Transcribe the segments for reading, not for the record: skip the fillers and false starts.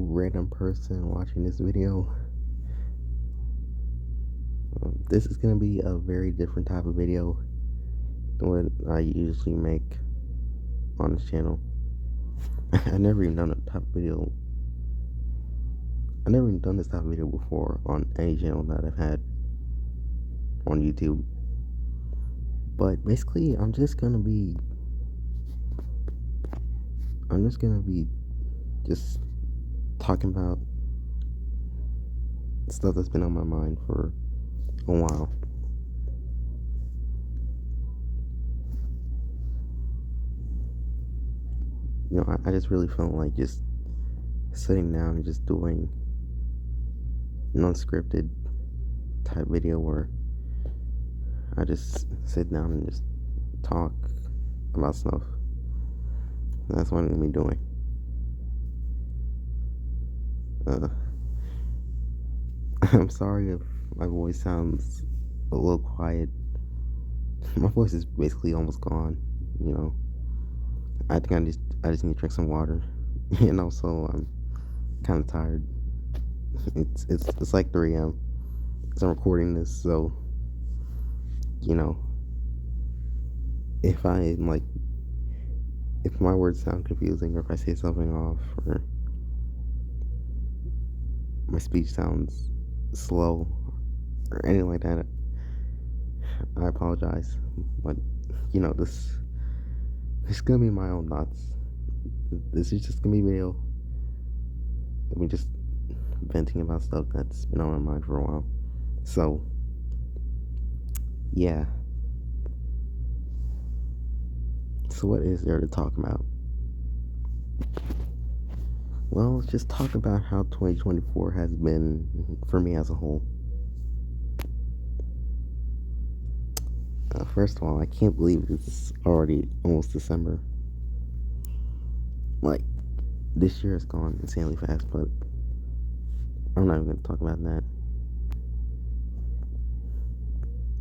random person watching this video. This is gonna be a very different type of video than what I usually make on this channel. I never even done a type of video. I never even done this type of video before on any channel that I've had on YouTube. But basically, I'm just gonna be talking about stuff that's been on my mind for a while. You know, I just really felt like just sitting down and just doing an unscripted type video where I just sit down and just talk about stuff. That's what I'm gonna be doing. I'm sorry if my voice sounds a little quiet. My voice is basically almost gone, you know. I think I just need to drink some water. And also I'm kind of tired. It's like 3 a.m. because I'm recording this, so you know, if my words sound confusing, or if I say something off, or my speech sounds slow or anything like that, I apologize. But you know, this is gonna be my own thoughts. This is just gonna be a video of me just venting about stuff that's been on my mind for a while. So yeah. So what is there to talk about? Well, let's just talk about how 2024 has been for me as a whole. First of all, I can't believe it's already almost December. Like, this year has gone insanely fast, but I'm not even going to talk about that.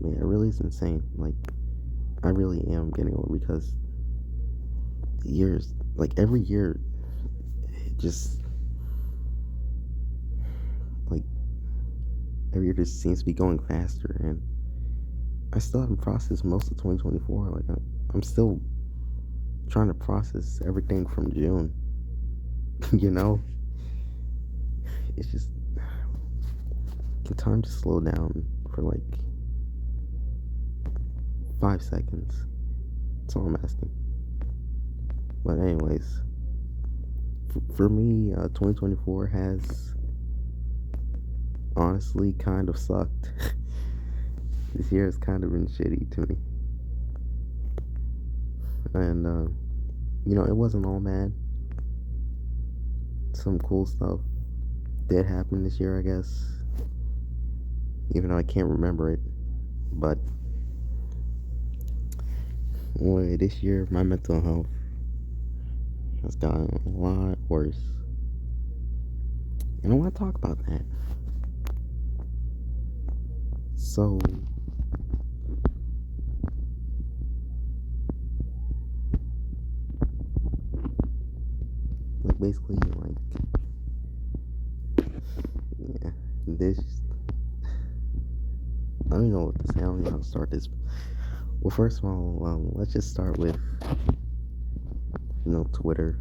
Man, it really is insane. Like, I really am getting old because years, like every year, it just, like, every year just seems to be going faster, and I still haven't processed most of 2024. Like, I'm still trying to process everything from June. You know? It's just, can time just slow down for like 5 seconds? That's all I'm asking. But anyways, for me, 2024 has honestly kind of sucked. This year has kind of been shitty to me. And, you know, it wasn't all bad. Some cool stuff did happen this year, I guess. Even though I can't remember it. But, boy, this year, my mental health has gotten a lot worse. And I want to talk about that. So, like, basically, like, yeah, this, I don't even know what to say. I don't even know how to start this. Well, first of all, let's just start with, you know, Twitter.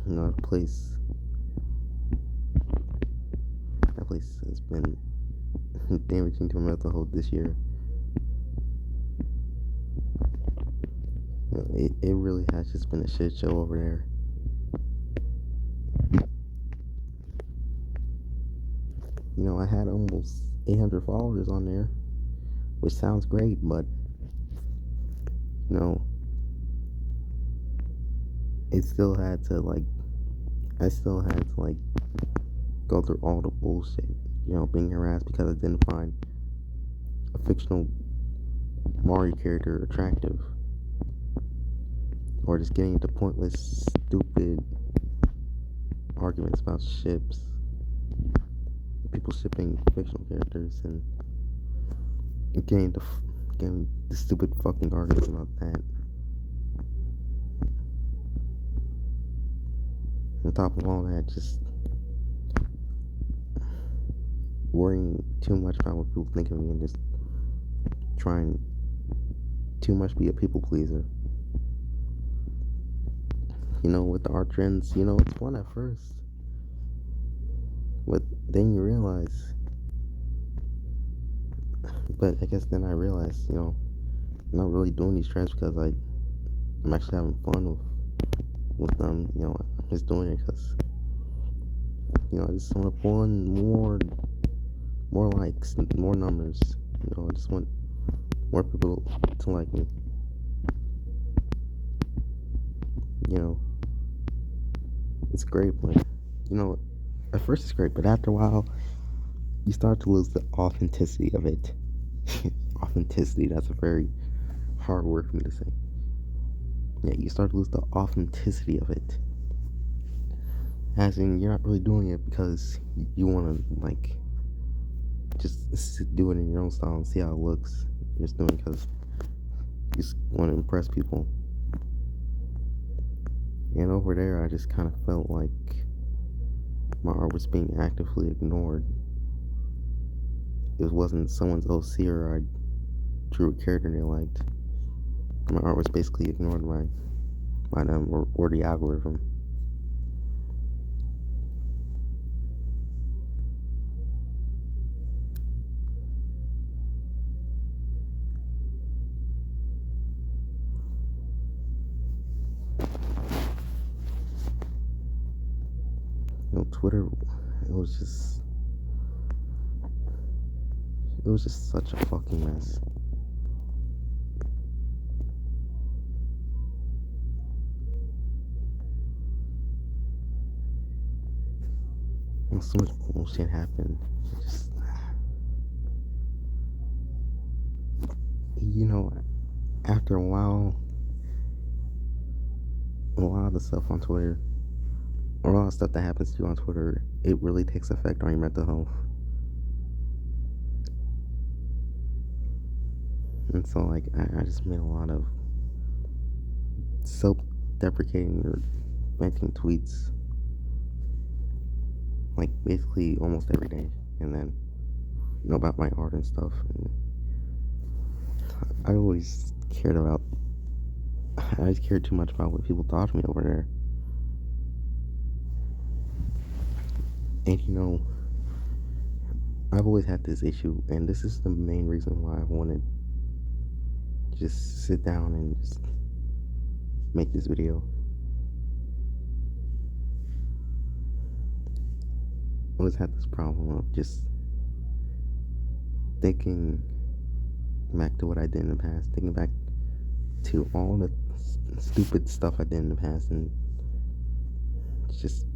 You know, that place has been damaging to my mental health this year. You know, it really has just been a shit show over there. You know, I had almost 800 followers on there, which sounds great, but you know, I still had to go through all the bullshit, you know, being harassed because I didn't find a fictional Mario character attractive, or just getting into pointless, stupid arguments about ships, people shipping fictional characters, and getting the stupid fucking arguments about that. On top of all that, just worrying too much about what people think of me and just trying too much to be a people pleaser. With the art trends, it's fun at first. But then you realize, but I guess then I realized, I'm not really doing these trends because I'm actually having fun with them. I'm just doing it because, I just want to pull in more likes, more numbers. I just want more people to like me. It's great, but at first it's great, but after a while, you start to lose the authenticity of it. Authenticity, that's a very hard word for me to say. Yeah, you start to lose the authenticity of it. As in, you're not really doing it because you want to, just do it in your own style and see how it looks. You're just doing it because you just want to impress people. And over there, I just kind of felt like my art was being actively ignored. It wasn't someone's OC or I drew a character they liked. My art was basically ignored by them or the algorithm. Twitter, it was just such a fucking mess. And so much bullshit happened. You know, after a while of the stuff on Twitter, or a lot of stuff that happens to you on Twitter, it really takes effect on your mental health. And so, I just made a lot of self-deprecating or venting tweets, basically almost every day, and then about my art and stuff. And I always cared about. I always cared too much about what people thought of me over there. And I've always had this issue, and this is the main reason why I wanted to just sit down and just make this video. I always had this problem of just thinking back to what I did in the past, thinking back to all the stupid stuff I did in the past, and just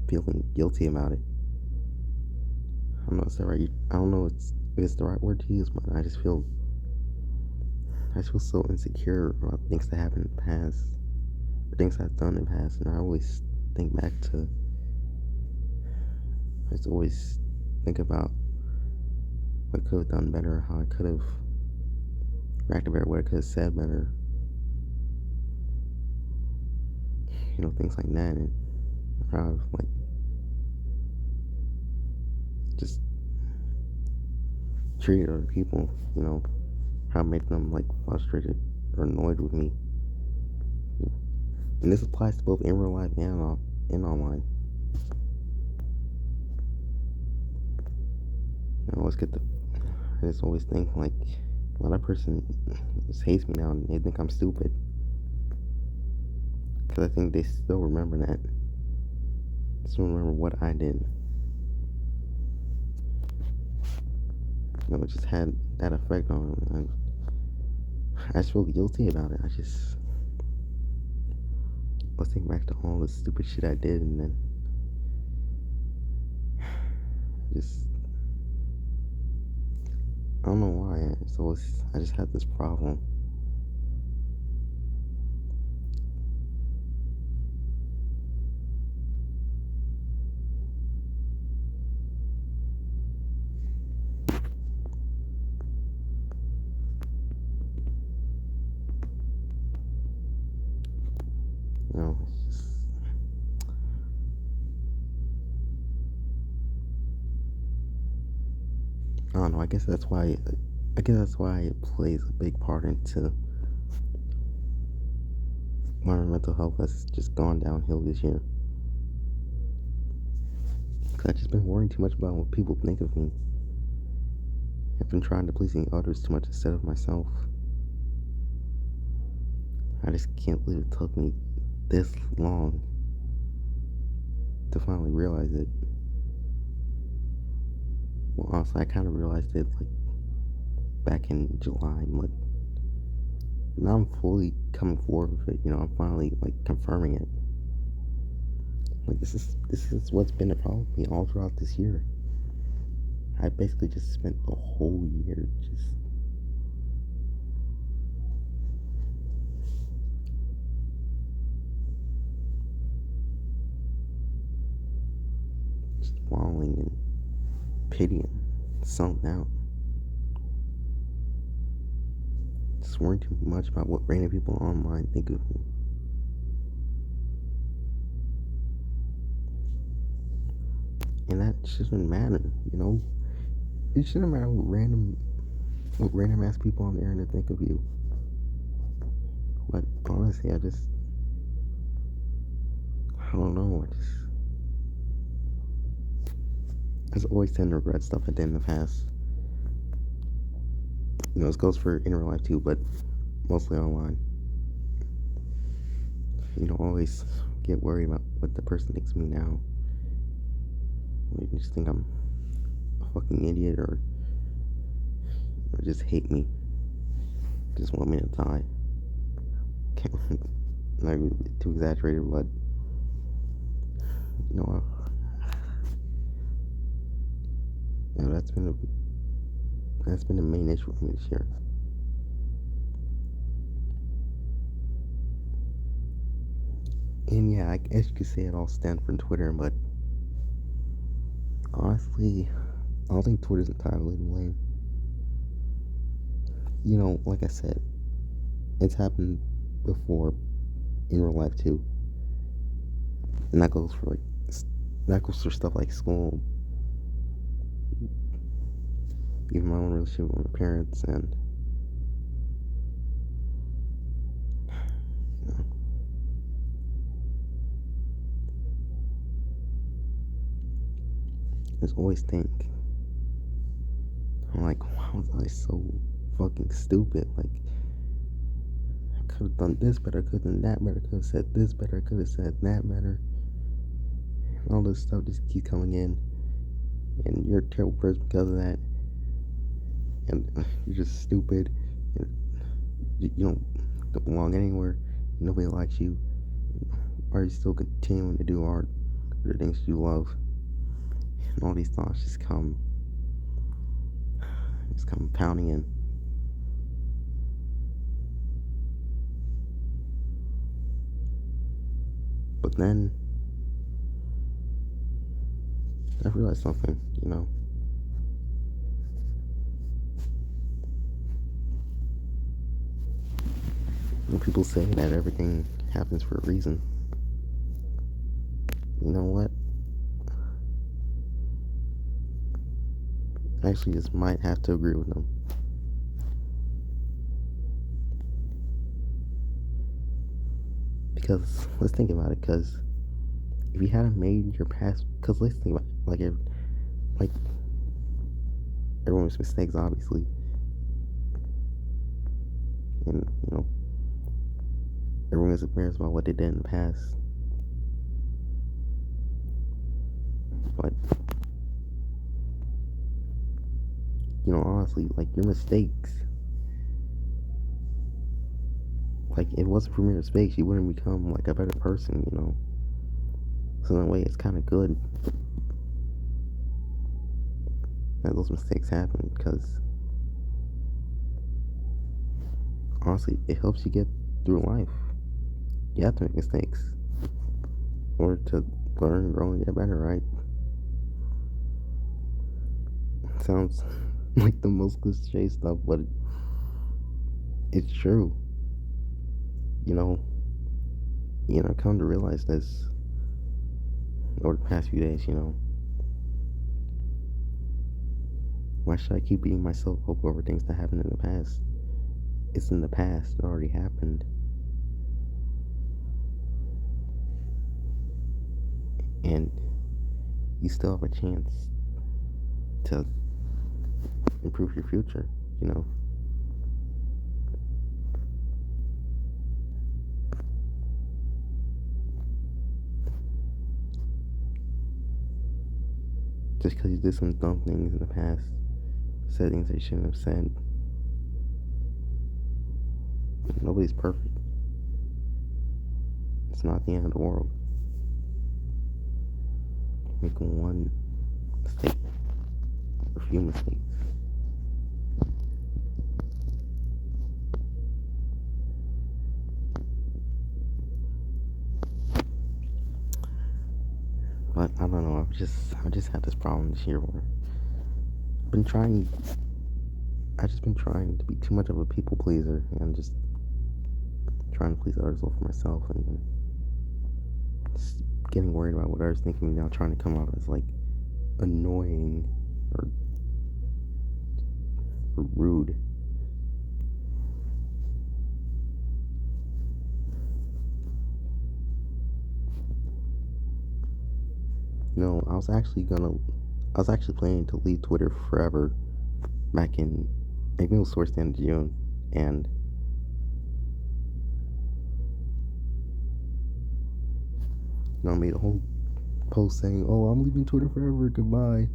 feeling guilty about it. I don't know if it's right. I don't know if it's the right word to use, but I just feel so insecure about things that happened in the past, or things I've done in the past, and I always think back to. I just always think about what I could have done better, how I could have reacted better, what I could have said better. Things like that, and how I've just treated other people, how I made them frustrated or annoyed with me. And this applies to both in real life and online. I just always think well, that person just hates me now and they think I'm stupid. Because I think they still remember that. They still remember what I did. It just had that effect on them. I just feel guilty about it. Let's think back to all the stupid shit I did, and then I don't know why. I just had this problem. It's just I don't know. I guess that's why it plays a big part into why my mental health has just gone downhill this year. Cause I've just been worrying too much about what people think of me. I've been trying to pleasing others too much instead of myself. I just can't believe it took me this long to finally realize it. Well, honestly, I kind of realized it like back in July, but now I'm fully coming forward with it. I'm finally like confirming it. Like this is what's been a problem with me all throughout this year. I basically just spent the whole year just wallowing and pitying, sunk out. Just worrying too much about what random people online think of me. And that shouldn't matter. It shouldn't matter what random ass people on the internet think of you. But honestly, I don't know. I just always tend to regret stuff I did in the past. This goes for in real life too, but mostly online. Always get worried about what the person thinks of me now. Like, just think I'm a fucking idiot or just hate me. Just want me to die. Not too exaggerated, but you know, that's been a main issue with me this year. And yeah, I guess you could say it all stems from Twitter, but honestly, I don't think Twitter's entirely to blame. Like I said, it's happened before in real life too, and that goes for stuff like school, even my own relationship with my parents, and you know, I just always think, I'm like, why was I so fucking stupid? Like, I could have done this better, I could have done that better, I could have said this better, I could have said that better. And all this stuff just keeps coming in, and you're a terrible person because of that, and you're just stupid, and you don't belong anywhere, nobody likes you. Why are you still continuing to do art or the things you love? And all these thoughts just come pounding in. But then I realized something. When people say that everything happens for a reason, you know what? I actually just might have to agree with them. Because let's think about it. Because if you hadn't made your past, because let's think about it, like everyone makes mistakes, obviously, and everyone is embarrassed about what they did in the past. But honestly, like your mistakes, like if it wasn't for your mistakes, you wouldn't become like a better person. So in a way, it's kind of good that those mistakes happen, because honestly, it helps you get through life. You have to make mistakes in order to learn, grow, and get better, right? It sounds like the most cliche stuff, but it's true. Come to realize this over the past few days. Why should I keep beating myself up over things that happened in the past? It's in the past. It already happened. And you still have a chance to improve your future, you know? Just because you did some dumb things in the past, said things they shouldn't have said. Nobody's perfect. It's not the end of the world. Making one mistake, a few mistakes. But I don't know. I just had this problem this year where I've been trying. I just been trying to be too much of a people pleaser and just trying to please others over myself, and just getting worried about what others think of me now, trying to come off as like annoying or rude. You know, I was actually planning to leave Twitter forever back in, I think it was towards the end of June, and I made a whole post saying, "Oh, I'm leaving Twitter forever, goodbye,"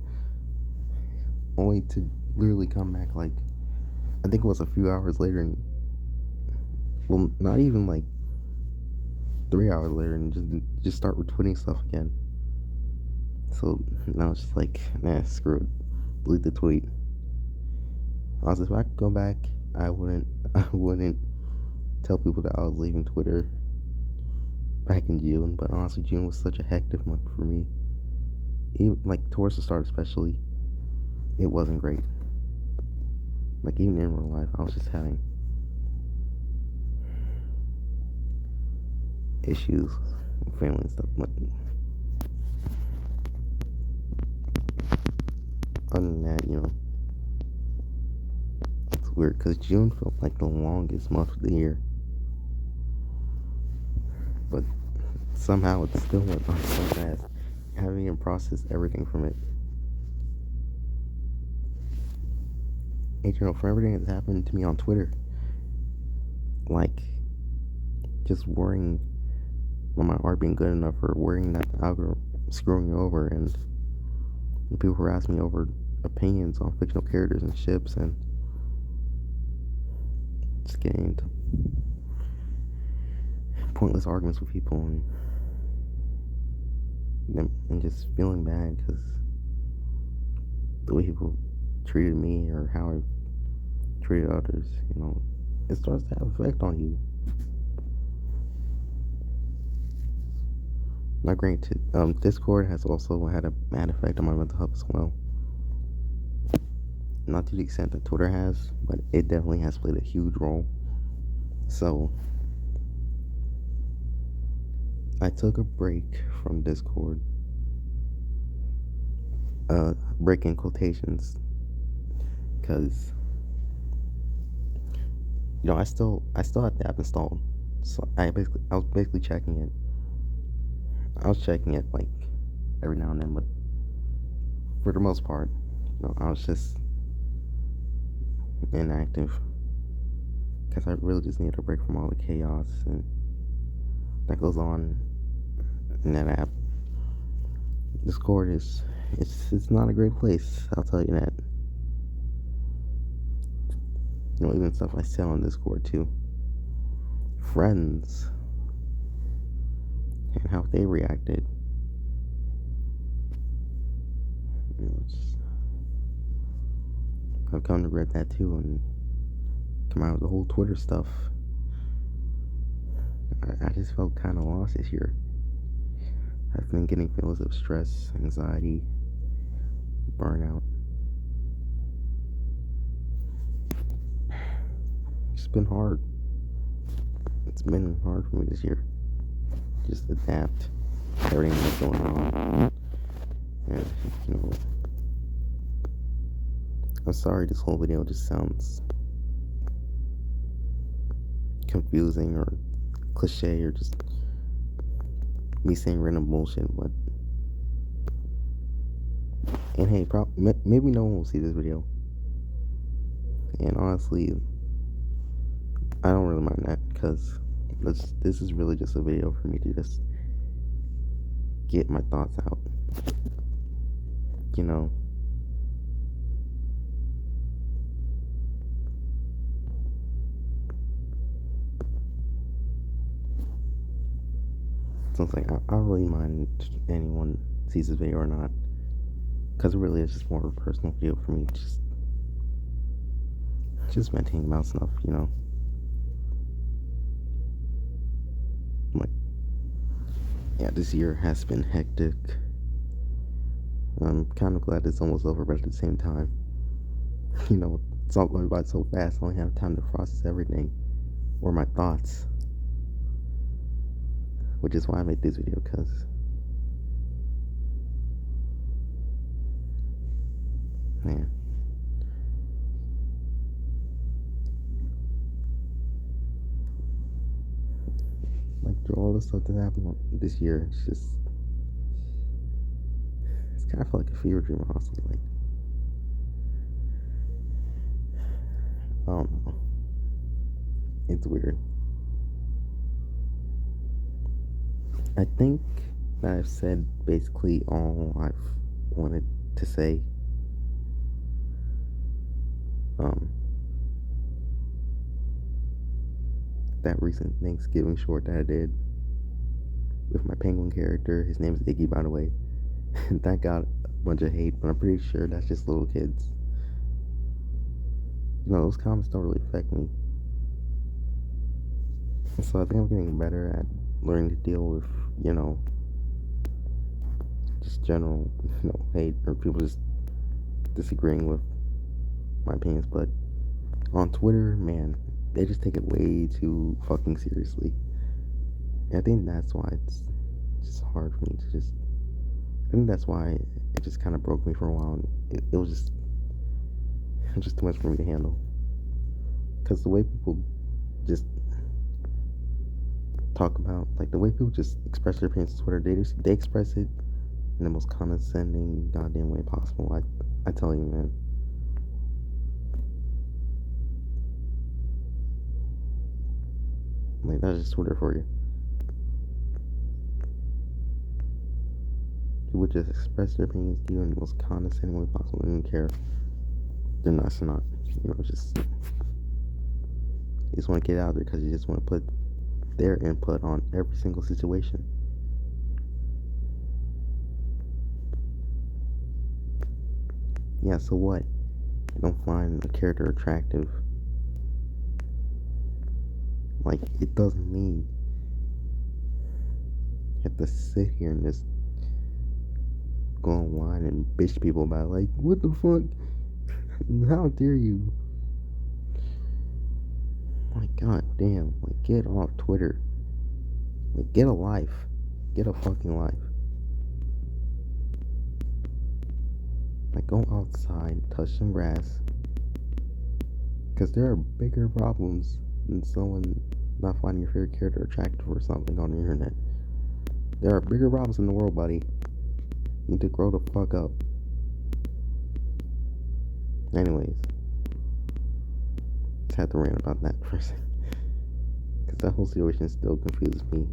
only to literally come back like, I think it was a few hours later, and well, not even like 3 hours later, and just start retweeting stuff again. So now it's just like, nah, screw it, delete the tweet. Honestly, if I could go back, I wouldn't I wouldn't tell people that I was leaving Twitter back in June. But honestly, June was such a hectic month for me. Even like towards the start, especially, it wasn't great. Like even in real life, I was just having issues with family and stuff. But other than that, you know, it's weird because June felt like the longest month of the year. But somehow it still went by so fast. I haven't even processed everything from it. And you know, for everything that's happened to me on Twitter, like just worrying about my art being good enough, or worrying that the algorithm screwing me over, and people were asking me over opinions on fictional characters and ships, and just getting into pointless arguments with people, and just feeling bad because the way people treated me or how I treated others, you know, it starts to have an effect on you. Not granted, Discord has also had a bad effect on my mental health as well. Not to the extent that Twitter has, but it definitely has played a huge role. So I took a break from Discord. Break in quotations, because you know I still have the app installed. So I was basically checking it. I was checking it like every now and then, but for the most part, you know, I was just inactive because I really just needed a break from all the chaos and that goes on in that app. Discord it's not a great place, I'll tell you that. You know, even stuff I said on Discord too. Friends and how they reacted. You know, I've come to regret that too, and come out with the whole Twitter stuff. I just felt kind of lost this year. I've been getting feelings of stress, anxiety, burnout. It's been hard. It's been hard for me this year. Just adapt to everything that's going on. And, you know, I'm sorry this whole video just sounds confusing or cliche or just me saying random bullshit, but and hey, maybe no one will see this video, and honestly I don't really mind that, because this is really just a video for me to just get my thoughts out, you know. So it's like I don't really mind if anyone sees this video or not, because it really is just more of a personal video for me, just venting about stuff, you know. Like, yeah, this year has been hectic. I'm kind of glad it's almost over, but at the same time, you know, it's all going by so fast, I only have time to process everything, or my thoughts, which is why I made this video, because man, like through all the stuff that happened this year, it's kind of felt like a fever dream, honestly. Like, I don't know, it's weird. I think that I've said basically all I've wanted to say. That recent Thanksgiving short that I did with my penguin character, his name is Iggy, by the way, that got a bunch of hate, but I'm pretty sure that's just little kids. You know, those comments don't really affect me. So I think I'm getting better at learning to deal with, you know, just general, you know, hate, or people just disagreeing with my opinions. But on Twitter, man, they just take it way too fucking seriously. And I think that's why it's just hard for me to just, I think that's why it just kind of broke me for a while. And it was just too much for me to handle. Because the way people just talk about, like, the way people just express their opinions on Twitter, they express it in the most condescending goddamn way possible. I tell you, man. Like, that's just Twitter for you. People just express their opinions to you in the most condescending way possible. They don't care. They're not, you know, just, you just want to get out there because you just want to put their input on every single situation. Yeah, so what? You don't find a character attractive. Like, it doesn't mean you have to sit here and just go online and bitch people about, like, what the fuck? How dare you? My god damn, like, get off Twitter. Like, get a life. Get a fucking life. Like, go outside, touch some grass. Because there are bigger problems than someone not finding your favorite character attractive or something on the internet. There are bigger problems in the world, buddy. You need to grow the fuck up. Anyways, just had to rant about that for a second. Because that whole situation still confuses me.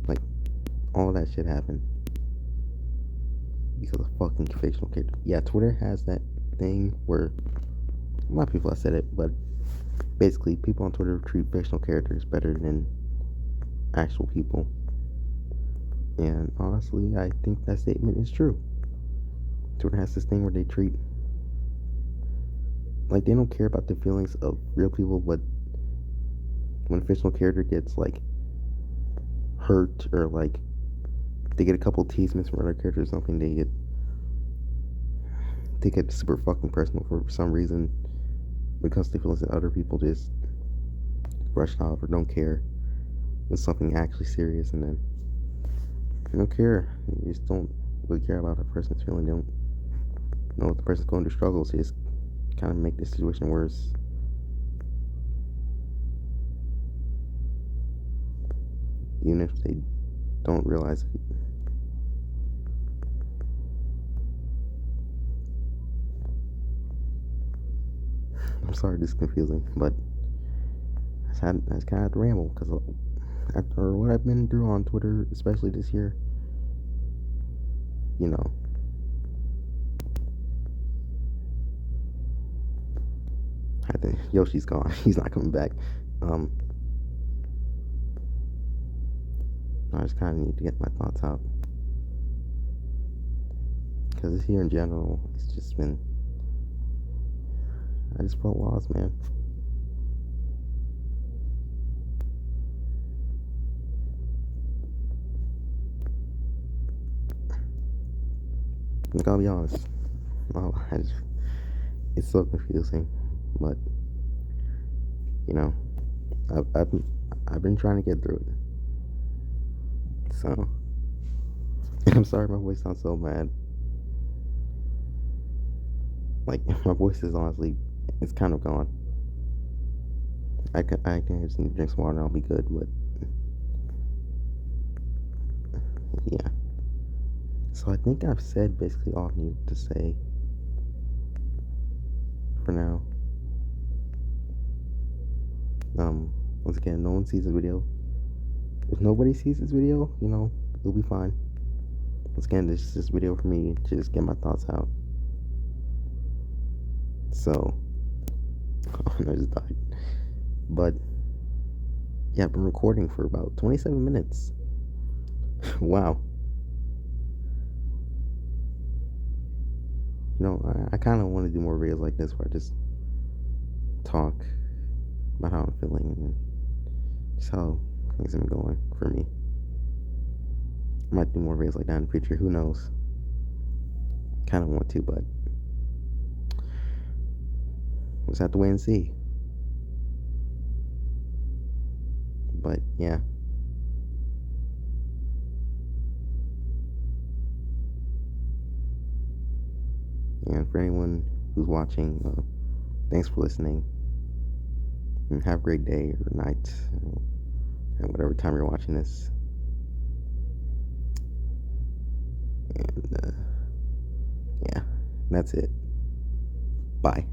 Like, all that shit happened because of fucking fictional character. Yeah, Twitter has that thing where a lot of people have said it, but basically people on Twitter treat fictional characters better than actual people. And honestly, I think that statement is true. Twitter has this thing where they treat, like, they don't care about the feelings of real people, but when a fictional character gets, like, hurt, or, like, they get a couple teasments from other characters or something, they get super fucking personal for some reason, because they feel that other people just brush it off or don't care when something actually serious, and then you don't care. You just don't really care about a person's feeling. They don't know what the person's going through struggles. They just kind of make the situation worse. Even if they don't realize it. I'm sorry this is confusing, but I just kind of had to ramble because after what I've been through on Twitter, especially this year, you know, I think Yoshi's gone. He's not coming back. I just kind of need to get my thoughts out because this year in general, it's just been. I just felt lost, man. I gotta be honest. It's so confusing, but you know, I've been trying to get through it. So I'm sorry my voice sounds so mad. Like my voice is honestly, it's kind of gone. I can just need to drink some water and I'll be good. But yeah. So I think I've said basically all I needed to say for now. Once again, no one sees this video. If nobody sees this video, you know, it'll be fine. Once again, this is this video for me to just get my thoughts out. So, I just died. But yeah, I've been recording for about 27 minutes. Wow. You know, I kind of want to do more videos like this where I just talk about how I'm feeling and just how things have been going for me. I might do more videos like that in the future. Who knows? Kind of want to, but we'll just have to wait and see. But yeah. And for anyone who's watching, thanks for listening. And have a great day or night, at whatever time you're watching this. And yeah, that's it. Bye.